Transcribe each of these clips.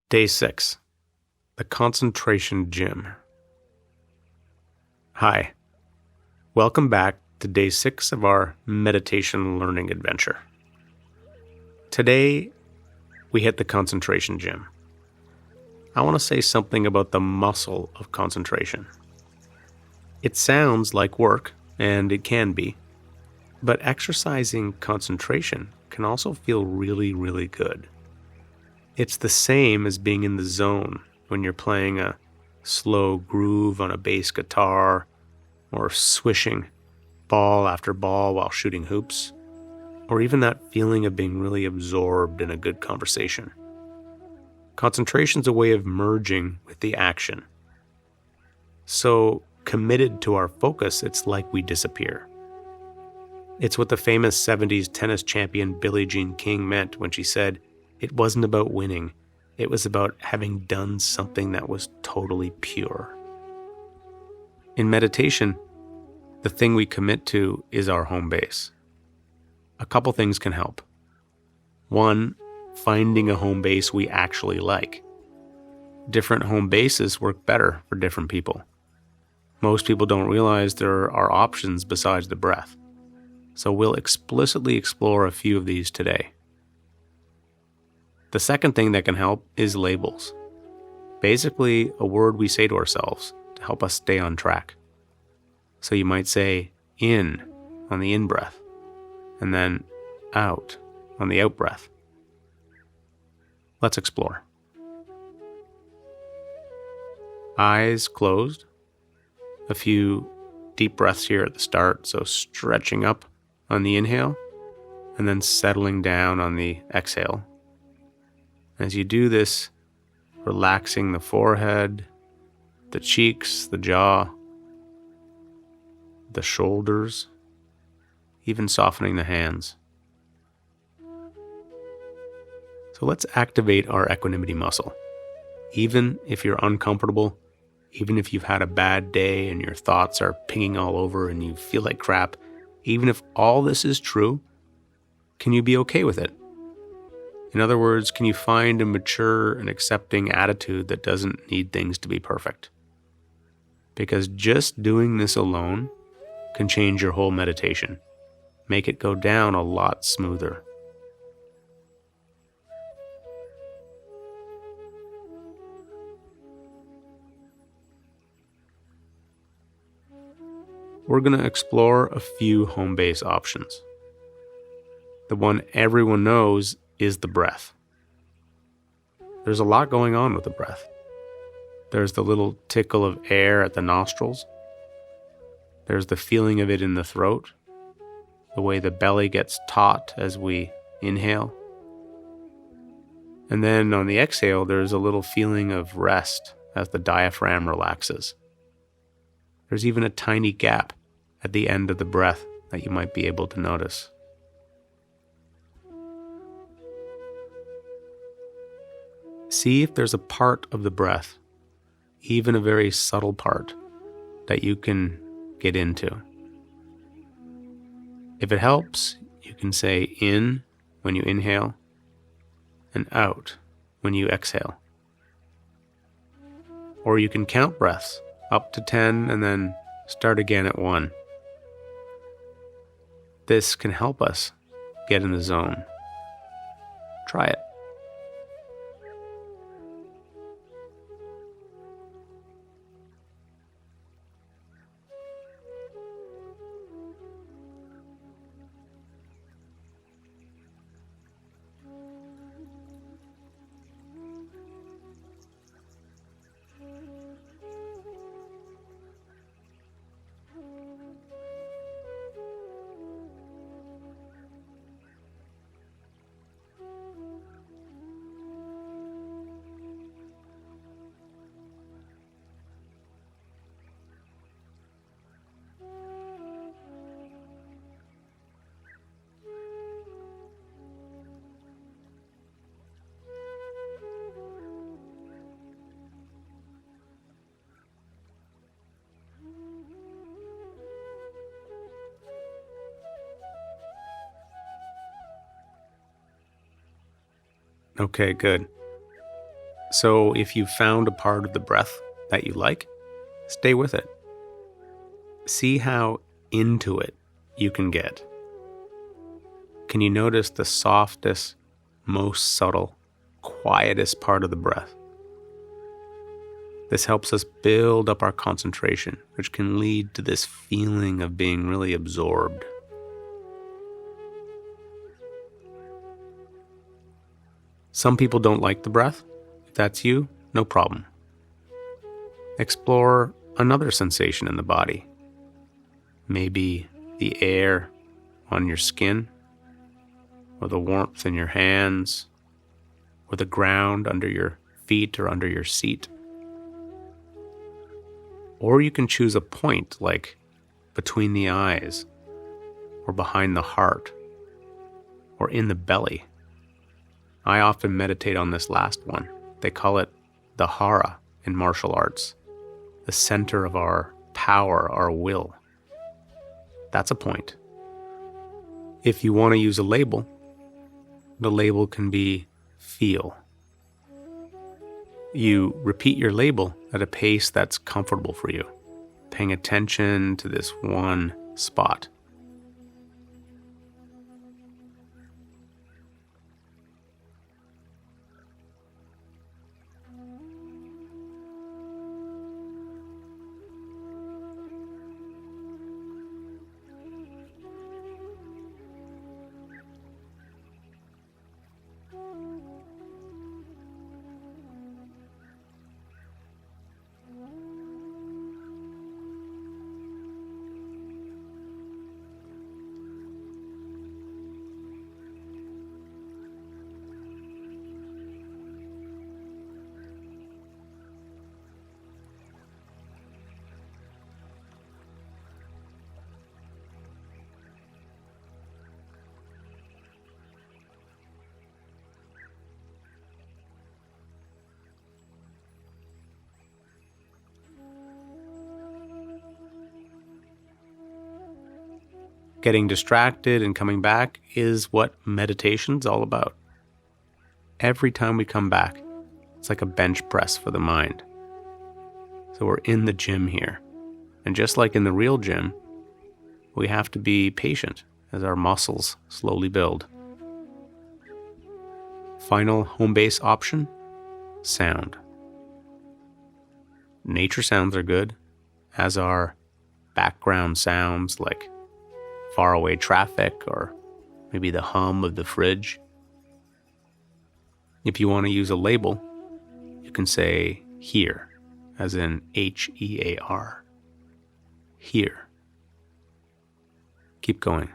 Day 6. The Concentration Gym. Hi. Welcome back to Day 6 of our meditation learning adventure. Today, we hit the concentration gym. I want to say something about the muscle of concentration. It sounds like work, and it can be, but exercising concentration can also feel really, really good. It's the same as being in the zone when you're playing a slow groove on a bass guitar or swishing ball after ball while shooting hoops, or even that feeling of being really absorbed in a good conversation. Concentration's a way of merging with the action. So committed to our focus, it's like we disappear. It's what the famous 70s tennis champion Billie Jean King meant when she said, "It wasn't about winning. It was about having done something that was totally pure." In meditation, the thing we commit to is our home base. A couple things can help. One, finding a home base we actually like. Different home bases work better for different people. Most people don't realize there are options besides the breath. So we'll explicitly explore a few of these today. The second thing that can help is labels. Basically, a word we say to ourselves to help us stay on track. So you might say in on the in-breath, and then out on the out-breath. Let's explore. Eyes closed. A few deep breaths here at the start, so stretching up on the inhale, and then settling down on the exhale. As you do this, relaxing the forehead, the cheeks, the jaw, the shoulders, even softening the hands. So let's activate our equanimity muscle. Even if you're uncomfortable, even if you've had a bad day and your thoughts are pinging all over and you feel like crap, even if all this is true, can you be okay with it? In other words, can you find a mature and accepting attitude that doesn't need things to be perfect? Because just doing this alone can change your whole meditation, make it go down a lot smoother. We're going to explore a few home base options. The one everyone knows is the breath. There's a lot going on with the breath. There's the little tickle of air at the nostrils. There's the feeling of it in the throat, the way the belly gets taut as we inhale. And then on the exhale, there's a little feeling of rest as the diaphragm relaxes. There's even a tiny gap at the end of the breath that you might be able to notice. See if there's a part of the breath, even a very subtle part, that you can get into. If it helps, you can say in when you inhale and out when you exhale. Or you can count breaths up to 10 and then start again at 1. This can help us get in the zone. Try it. Okay, good. So if you found a part of the breath that you like, stay with it. See how into it you can get. Can you notice the softest, most subtle, quietest part of the breath? This helps us build up our concentration, which can lead to this feeling of being really absorbed. Some people don't like the breath. If that's you, no problem. Explore another sensation in the body. Maybe the air on your skin, or the warmth in your hands, or the ground under your feet or under your seat. Or you can choose a point like between the eyes, or behind the heart, or in the belly. I often meditate on this last one. They call it the hara in martial arts, the center of our power, our will. That's a point. If you want to use a label, the label can be feel. You repeat your label at a pace that's comfortable for you, paying attention to this one spot. Getting distracted and coming back is what meditation's all about. Every time we come back, it's like a bench press for the mind. So we're in the gym here. And just like in the real gym, we have to be patient as our muscles slowly build. Final home base option, sound. Nature sounds are good, as are background sounds like faraway traffic or maybe the hum of the fridge. If you want to use a label, you can say hear, as in H-E-A-R. Hear. Keep going.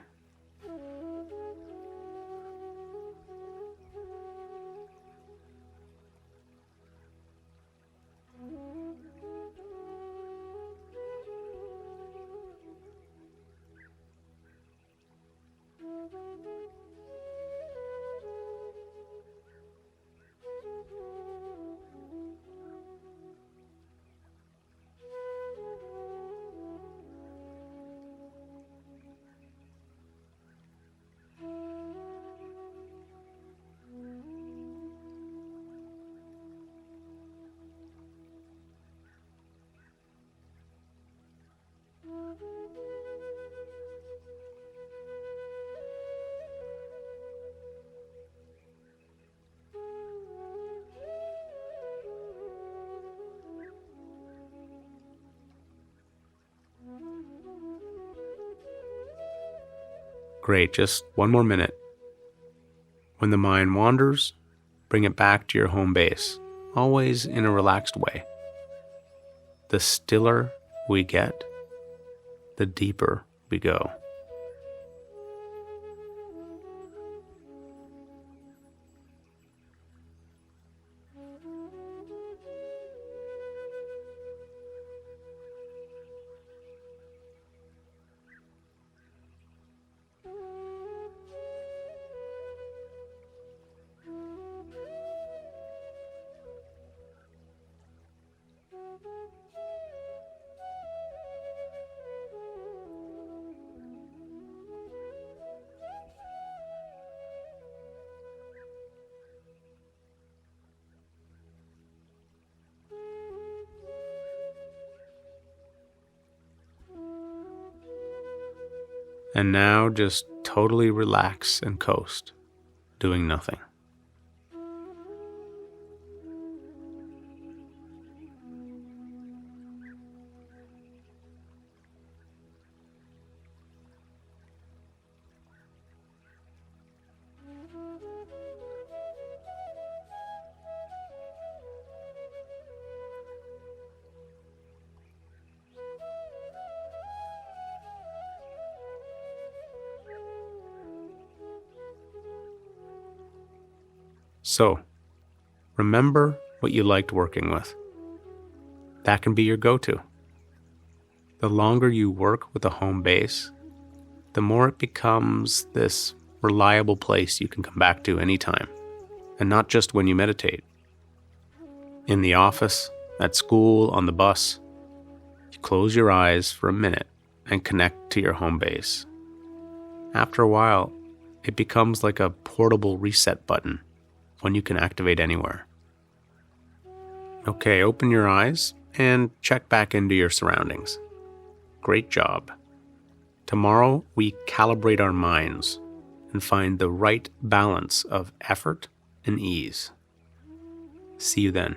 Great, just one more minute. When the mind wanders, bring it back to your home base, always in a relaxed way. The stiller we get, the deeper we go. And now just totally relax and coast, doing nothing. So, remember what you liked working with. That can be your go-to. The longer you work with a home base, the more it becomes this reliable place you can come back to anytime, and not just when you meditate. In the office, at school, on the bus, you close your eyes for a minute and connect to your home base. After a while, it becomes like a portable reset button, one you can activate anywhere. Okay, open your eyes and check back into your surroundings. Great job. Tomorrow, we calibrate our minds and find the right balance of effort and ease. See you then.